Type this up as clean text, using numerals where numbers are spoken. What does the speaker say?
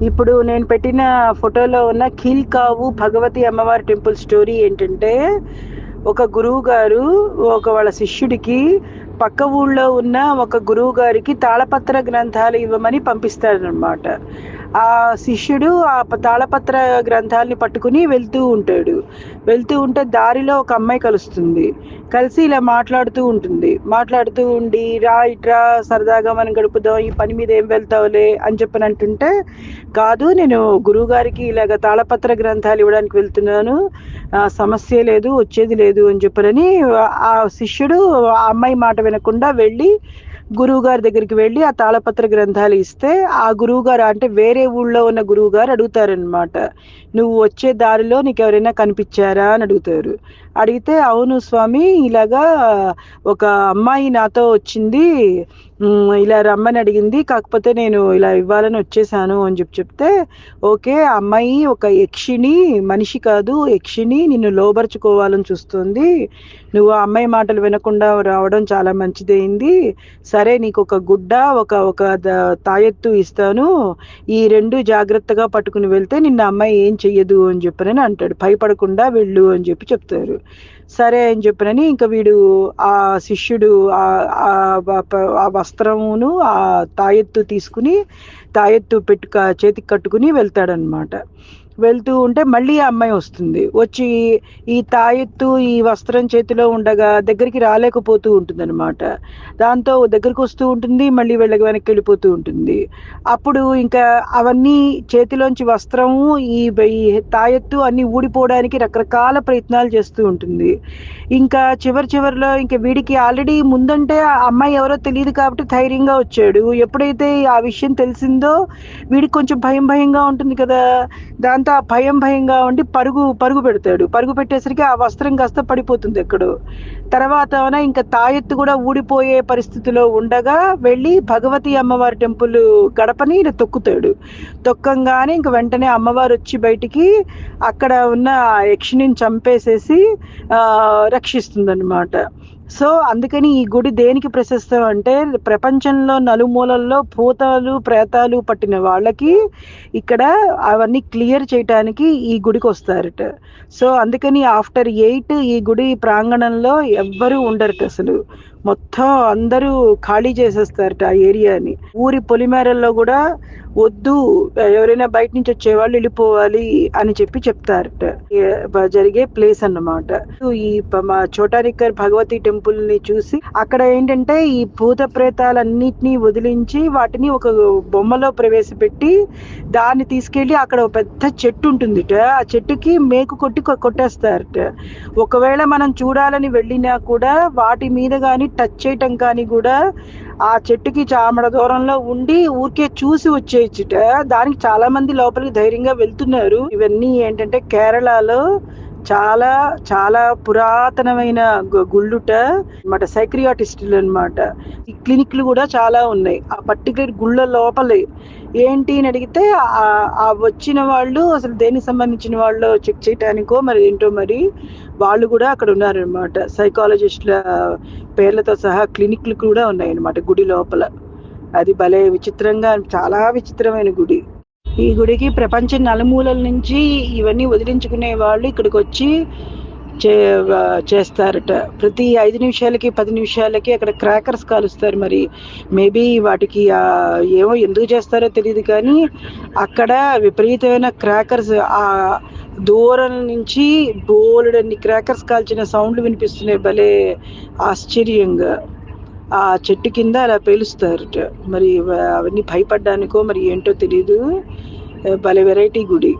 ఇప్పుడు నేను పెట్టిన ఫోటోలో ఉన్న కీల్కావు భగవతి అమ్మవారి టెంపుల్ స్టోరీ ఏంటంటే, ఒక గురువు గారు వాళ్ళ శిష్యుడికి పక్క ఊళ్ళో ఉన్న ఒక గురువు గారికి తాళపత్ర గ్రంథాలు ఇవ్వమని పంపిస్తాడనమాట. ఆ శిష్యుడు ఆ తాళపత్ర గ్రంథాలని పట్టుకుని వెళ్తూ ఉంటే దారిలో ఒక అమ్మాయి కలుస్తుంది. కలిసి ఇలా మాట్లాడుతూ ఉండి రా ఇట్రా సరదాగా మనం గడుపుదాం, ఈ పని మీద ఏం వెళ్తావులే అని చెప్పని అంటుంటే, కాదు నేను గురువు గారికి ఇలాగ తాళపత్ర గ్రంథాలు ఇవ్వడానికి వెళ్తున్నాను, సమస్య లేదు వచ్చేది లేదు అని చెప్పనని ఆ శిష్యుడు ఆ అమ్మాయి మాట వినకుండా వెళ్ళి గురువు గారి దగ్గరికి వెళ్ళి ఆ తాళపత్ర గ్రంథాలు ఇస్తే, ఆ గురువు గారు అంటే వేరే ఊళ్ళో ఉన్న గురువు గారు అడుగుతారనమాట, నువ్వు వచ్చే దారిలో నీకు ఎవరైనా కనిపించారా అని అడుగుతారు. అడిగితే అవును స్వామి, ఇలాగా ఒక అమ్మాయి నాతో వచ్చింది, ఇలా రమ్మని అడిగింది, కాకపోతే నేను ఇలా ఇవ్వాలని వచ్చేసాను అని చెప్తే, ఓకే అమ్మాయి ఒక యక్షిణి, మనిషి కాదు యక్షిణి, నిన్ను లోబరుచుకోవాలని చూస్తుంది, నువ్వు ఆ అమ్మాయి మాటలు వినకుండా రావడం చాలా మంచిదైంది, సరే నీకు ఒక గుడ్డ ఒక తాయెత్తు ఇస్తాను, ఈ రెండు జాగ్రత్తగా పట్టుకుని వెళ్తే నిన్న అమ్మాయి ఏం చెయ్యదు అని చెప్పనని అంటాడు. భయపడకుండా వెళ్ళు అని చెప్తారు. సరే అని చెప్పనని ఇంకా వీడు ఆ శిష్యుడు ఆ వస్త్రమును ఆ తాయెత్తు తీసుకుని తాయెత్తు చేతికి కట్టుకుని వెళ్తాడనమాట. వెళ్తూ ఉంటే మళ్ళీ ఆ అమ్మాయి వస్తుంది. వచ్చి ఈ తాయెత్తు ఈ వస్త్రం చేతిలో ఉండగా దగ్గరికి రాలేకపోతూ ఉంటుంది అనమాట. దాంతో దగ్గరికి వస్తూ ఉంటుంది, మళ్ళీ వెనక్కి వెళ్ళిపోతూ ఉంటుంది. అప్పుడు ఇంకా అవన్నీ చేతిలోంచి వస్త్రము ఈ తాయెత్తు అన్ని ఊడిపోవడానికి రకరకాల ప్రయత్నాలు చేస్తూ ఉంటుంది. ఇంకా చివరిలో ఇంకా వీడికి ఆల్రెడీ ముందంటే ఆ అమ్మాయి ఎవరో తెలియదు కాబట్టి ధైర్యంగా వచ్చాడు. ఎప్పుడైతే ఆ విషయం తెలిసిందో వీడికి కొంచెం భయంగా ఉంటుంది కదా, దాంతో ఆ భయంగా ఉండి పరుగు పెడతాడు. పరుగు పెట్టేసరికి ఆ వస్త్రం కాస్త పడిపోతుంది ఎక్కడో. తర్వాత ఇంకా తాయెత్తు కూడా ఊడిపోయే పరిస్థితిలో ఉండగా వెళ్ళి భగవతి అమ్మవారి టెంపుల్ గడపని తొక్కుతాడు. తొక్కంగానే ఇంక వెంటనే అమ్మవారు వచ్చి బయటికి అక్కడ ఉన్న యక్షిణిని చంపేసేసి రక్షిస్తుందన్నమాట. సో అందుకని ఈ గుడి దేనికి ప్రశస్తం అంటే, ప్రపంచంలో నలుమూలల్లో భూతాలు ప్రేతాలు పట్టిన వాళ్ళకి ఇక్కడ అవన్నీ క్లియర్ చేయటానికి ఈ గుడికి వస్తారట. సో అందుకని ఆఫ్టర్ 8 ఈ గుడి ప్రాంగణంలో ఎవ్వరూ ఉండరట అసలు. మొత్తం అందరూ ఖాళీ చేసేస్తారట ఆ ఏరియాని. ఊరి పొలిమేరల్లో కూడా వద్దు, ఎవరైనా బయట నుంచి వచ్చేవాళ్ళు వెళ్ళిపోవాలి అని చెప్తారట. జరిగే ప్లేస్ అన్నమాట. ఈ మా చోటానిక్కర్ భగవతి టెంపుల్ ని చూసి అక్కడ ఏంటంటే ఈ భూత ప్రేతాలన్నిటినీ వదిలించి వాటిని ఒక బొమ్మలో ప్రవేశపెట్టి దాన్ని తీసుకెళ్లి అక్కడ ఒక పెద్ద చెట్టు ఉంటుందిట, ఆ చెట్టుకి మేకు కొట్టేస్తారట. ఒకవేళ మనం చూడాలని వెళ్ళినా కూడా వాటి మీద కానీ టచ్ చేయటం కానీ కూడా ఆ చెట్టుకి చామడ దూరంలో ఉండి ఊరికే చూసి వచ్చేయచ్చుట. దానికి చాలా మంది లోపలికి ధైర్యంగా వెళ్తున్నారు. ఇవన్నీ ఏంటంటే కేరళలో చాలా చాలా పురాతనమైన గుళ్ళుట అన్నమాట. సైక్రియాటిస్టులు అనమాట. ఈ క్లినిక్లు కూడా చాలా ఉన్నాయి ఆ పర్టికులర్ గుళ్ళ లోపలే. ఏంటి అని అడిగితే ఆ వచ్చిన వాళ్ళు అసలు దేనికి సంబంధించిన వాళ్ళు చెక్ చేయటానికో మరి ఏంటో మరి వాళ్ళు కూడా అక్కడ ఉన్నారనమాట. సైకాలజిస్టుల పేర్లతో సహా క్లినిక్లు కూడా ఉన్నాయన్నమాట గుడి లోపల. అది భలే విచిత్రంగా, చాలా విచిత్రమైన గుడి. ఈ గుడికి ప్రపంచం నలుమూలల నుంచి ఇవన్నీ వదిలించుకునే వాళ్ళు ఇక్కడికి వచ్చి చేస్తారట. ప్రతి 5 నిమిషాలకి 10 నిమిషాలకి అక్కడ క్రాకర్స్ కాలుస్తారు. మరి మేబీ వాటికి ఏమో ఎందుకు చేస్తారో తెలియదు, కానీ అక్కడ విపరీతమైన క్రాకర్స్, ఆ దూరం నుంచి బోలెడన్ని క్రాకర్స్ కాల్చిన సౌండ్లు వినిపిస్తున్నాయి. భలే ఆశ్చర్యంగా ఆ చెట్టు కింద అలా పేలుస్తారట. మరి అవన్నీ భయపడ్డానికో మరి ఏంటో తెలీదు. భలే వెరైటీ గుడి.